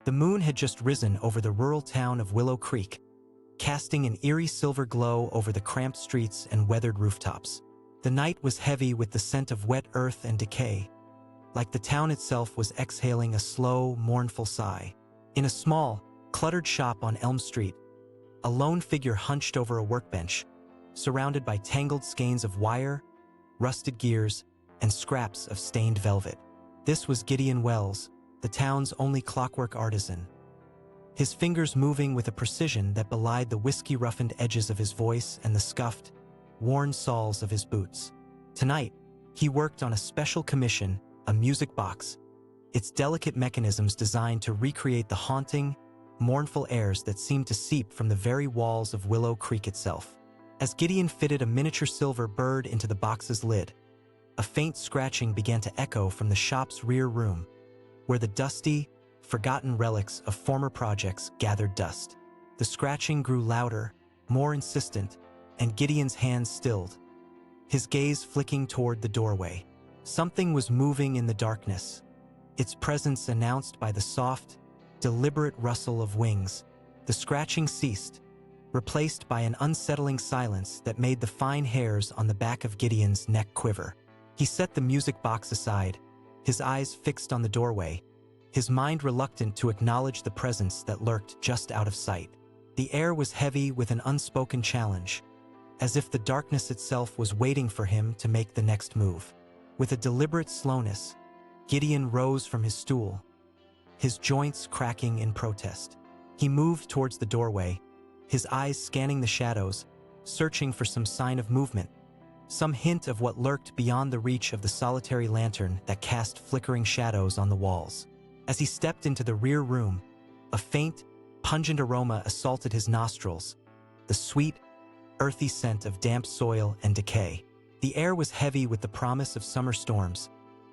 The moon had just risen over the rural town of Willow Creek, casting an eerie silver glow over the cramped streets and weathered rooftops. The night was heavy with the scent of wet earth and decay, like the town itself was exhaling a slow, mournful sigh. In a small, cluttered shop on Elm Street, a lone figure hunched over a workbench, surrounded by tangled skeins of wire, rusted gears, and scraps of stained velvet. This was Gideon Wells, the town's only clockwork artisan, his fingers moving with a precision that belied the whiskey-roughened edges of his voice and the scuffed, worn soles of his boots. Tonight, he worked on a special commission, a music box, its delicate mechanisms designed to recreate the haunting, mournful airs that seemed to seep from the very walls of Willow Creek itself. As Gideon fitted a miniature silver bird into the box's lid, a faint scratching began to echo from the shop's rear room, where the dusty, forgotten relics of former projects gathered dust. The scratching grew louder, more insistent, and Gideon's hands stilled, his gaze flicking toward the doorway. Something was moving in the darkness, its presence announced by the soft, deliberate rustle of wings. The scratching ceased, replaced by an unsettling silence that made the fine hairs on the back of Gideon's neck quiver. He set the music box aside, his eyes fixed on the doorway, his mind reluctant to acknowledge the presence that lurked just out of sight. The air was heavy with an unspoken challenge, as if the darkness itself was waiting for him to make the next move. With a deliberate slowness, Gideon rose from his stool, his joints cracking in protest. He moved towards the doorway, his eyes scanning the shadows, searching for some sign of movement, some hint of what lurked beyond the reach of the solitary lantern that cast flickering shadows on the walls. As he stepped into the rear room, a faint, pungent aroma assaulted his nostrils, the sweet, earthy scent of damp soil and decay. The air was heavy with the promise of summer storms,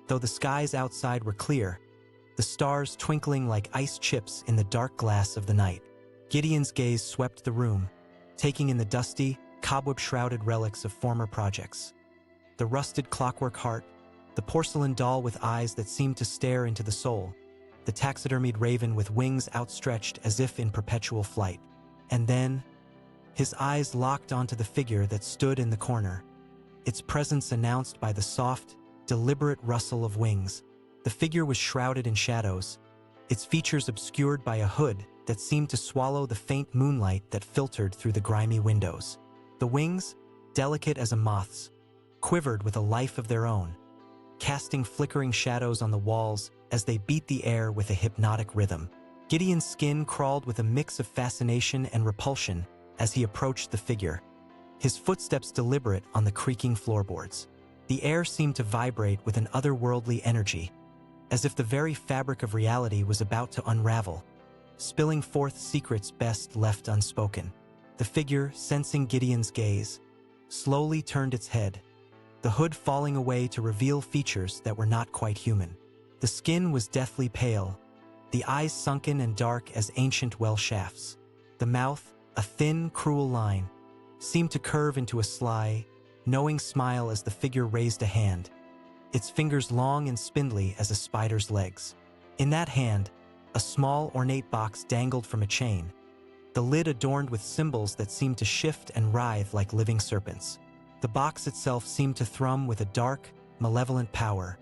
though the skies outside were clear, the stars twinkling like ice chips in the dark glass of the night. Gideon's gaze swept the room, taking in the dusty, cobweb-shrouded relics of former projects. The rusted clockwork heart, the porcelain doll with eyes that seemed to stare into the soul, the taxidermied raven with wings outstretched as if in perpetual flight. And then, his eyes locked onto the figure that stood in the corner, its presence announced by the soft, deliberate rustle of wings. The figure was shrouded in shadows, its features obscured by a hood that seemed to swallow the faint moonlight that filtered through the grimy windows. The wings, delicate as a moth's, quivered with a life of their own, casting flickering shadows on the walls as they beat the air with a hypnotic rhythm. Gideon's skin crawled with a mix of fascination and repulsion as he approached the figure, his footsteps deliberate on the creaking floorboards. The air seemed to vibrate with an otherworldly energy, as if the very fabric of reality was about to unravel, spilling forth secrets best left unspoken. The figure, sensing Gideon's gaze, slowly turned its head, the hood falling away to reveal features that were not quite human. The skin was deathly pale, the eyes sunken and dark as ancient well shafts. The mouth, a thin, cruel line, seemed to curve into a sly, knowing smile as the figure raised a hand, its fingers long and spindly as a spider's legs. In that hand, a small, ornate box dangled from a chain, the lid adorned with symbols that seemed to shift and writhe like living serpents. The box itself seemed to thrum with a dark, malevolent power,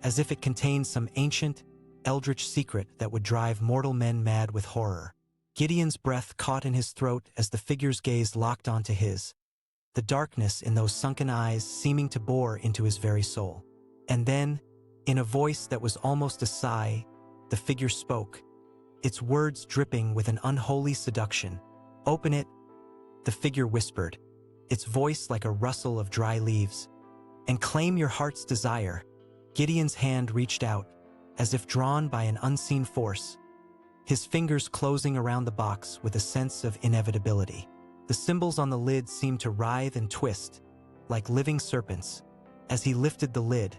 as if it contained some ancient, eldritch secret that would drive mortal men mad with horror. Gideon's breath caught in his throat as the figure's gaze locked onto his, the darkness in those sunken eyes seeming to bore into his very soul. And then, in a voice that was almost a sigh, the figure spoke, its words dripping with an unholy seduction. "Open it," the figure whispered, its voice like a rustle of dry leaves, "and claim your heart's desire." Gideon's hand reached out, as if drawn by an unseen force, his fingers closing around the box with a sense of inevitability. The symbols on the lid seemed to writhe and twist, like living serpents. As he lifted the lid,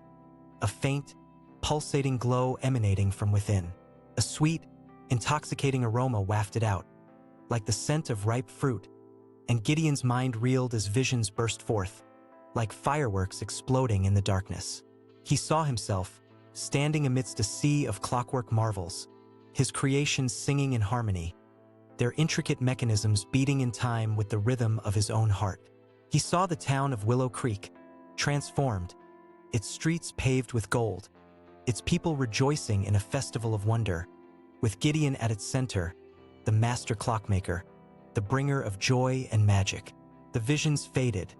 a faint, pulsating glow emanating from within. A sweet, intoxicating aroma wafted out, like the scent of ripe fruit, and Gideon's mind reeled as visions burst forth, like fireworks exploding in the darkness. He saw himself, standing amidst a sea of clockwork marvels, his creations singing in harmony, their intricate mechanisms beating in time with the rhythm of his own heart. He saw the town of Willow Creek, transformed, its streets paved with gold, its people rejoicing in a festival of wonder, with Gideon at its center, the master clockmaker, the bringer of joy and magic. The visions faded,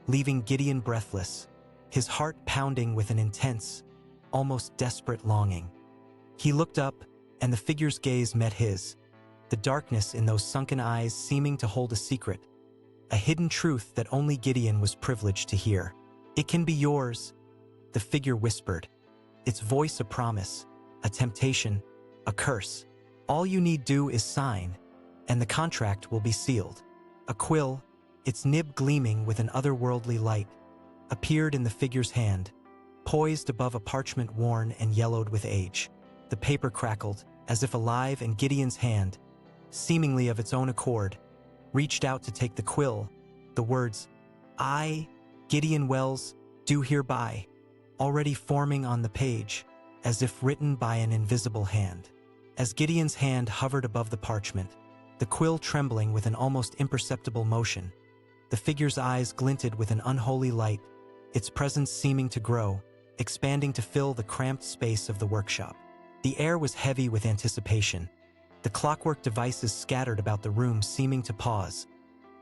leaving Gideon breathless, his heart pounding with an intense, almost desperate longing. He looked up, and the figure's gaze met his, the darkness in those sunken eyes seeming to hold a secret, a hidden truth that only Gideon was privileged to hear. "It can be yours," the figure whispered, its voice a promise, a temptation, a curse. "All you need do is sign, and the contract will be sealed." A quill, its nib gleaming with an otherworldly light, appeared in the figure's hand, poised above a parchment worn and yellowed with age. The paper crackled, as if alive, and Gideon's hand, seemingly of its own accord, reached out to take the quill, the words, "I, Gideon Wells, do hereby," already forming on the page, as if written by an invisible hand. As Gideon's hand hovered above the parchment, the quill trembling with an almost imperceptible motion, the figure's eyes glinted with an unholy light, its presence seeming to grow, expanding to fill the cramped space of the workshop. The air was heavy with anticipation, the clockwork devices scattered about the room seeming to pause,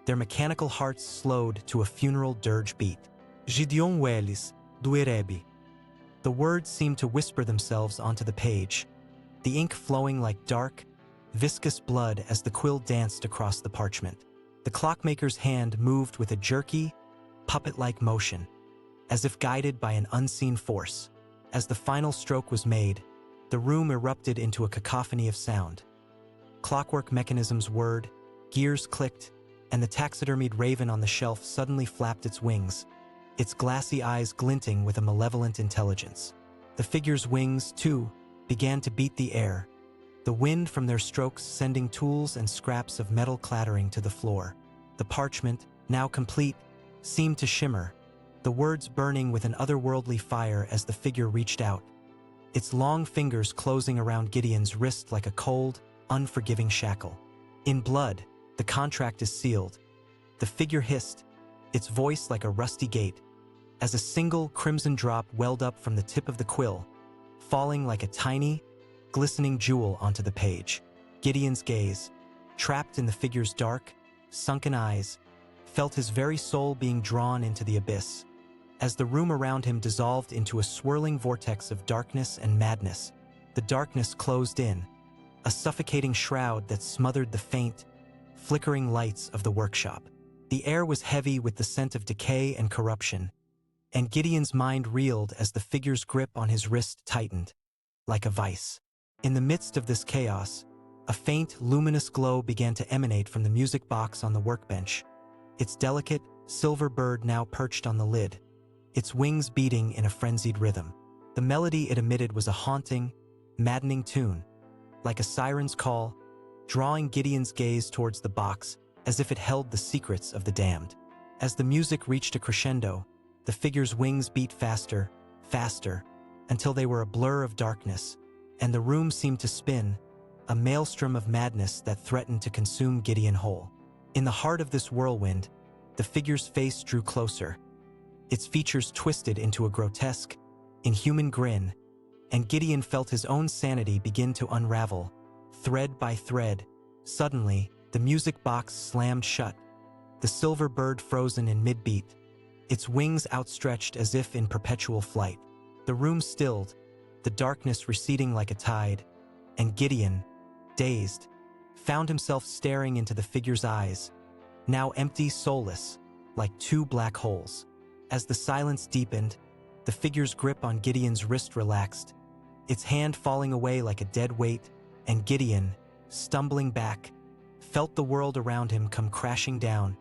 their mechanical hearts slowed to a funeral dirge beat. "Gideon Wells, do hereby." The words seemed to whisper themselves onto the page, the ink flowing like dark, viscous blood as the quill danced across the parchment. The clockmaker's hand moved with a jerky, puppet-like motion, as if guided by an unseen force. As the final stroke was made, the room erupted into a cacophony of sound. Clockwork mechanisms whirred, gears clicked, and the taxidermied raven on the shelf suddenly flapped its wings, its glassy eyes glinting with a malevolent intelligence. The figure's wings, too, began to beat the air, the wind from their strokes sending tools and scraps of metal clattering to the floor. The parchment, now complete, seemed to shimmer, the words burning with an otherworldly fire as the figure reached out, its long fingers closing around Gideon's wrist like a cold, unforgiving shackle. "In blood, the contract is sealed," the figure hissed, its voice like a rusty gate, as a single crimson drop welled up from the tip of the quill, falling like a tiny, glistening jewel onto the page. Gideon's gaze, trapped in the figure's dark, sunken eyes, felt his very soul being drawn into the abyss. As the room around him dissolved into a swirling vortex of darkness and madness, the darkness closed in, a suffocating shroud that smothered the faint, flickering lights of the workshop. The air was heavy with the scent of decay and corruption, and Gideon's mind reeled as the figure's grip on his wrist tightened, like a vice. In the midst of this chaos, a faint, luminous glow began to emanate from the music box on the workbench, its delicate, silver bird now perched on the lid, its wings beating in a frenzied rhythm. The melody it emitted was a haunting, maddening tune, like a siren's call, drawing Gideon's gaze towards the box as if it held the secrets of the damned. As the music reached a crescendo, the figure's wings beat faster, faster, until they were a blur of darkness, and the room seemed to spin, a maelstrom of madness that threatened to consume Gideon whole. In the heart of this whirlwind, the figure's face drew closer, its features twisted into a grotesque, inhuman grin, and Gideon felt his own sanity begin to unravel, thread by thread. Suddenly, the music box slammed shut, the silver bird frozen in mid-beat, its wings outstretched as if in perpetual flight. The room stilled, the darkness receding like a tide, and Gideon, dazed, found himself staring into the figure's eyes, now empty, soulless, like two black holes. As the silence deepened, the figure's grip on Gideon's wrist relaxed, its hand falling away like a dead weight, and Gideon, stumbling back, felt the world around him come crashing down,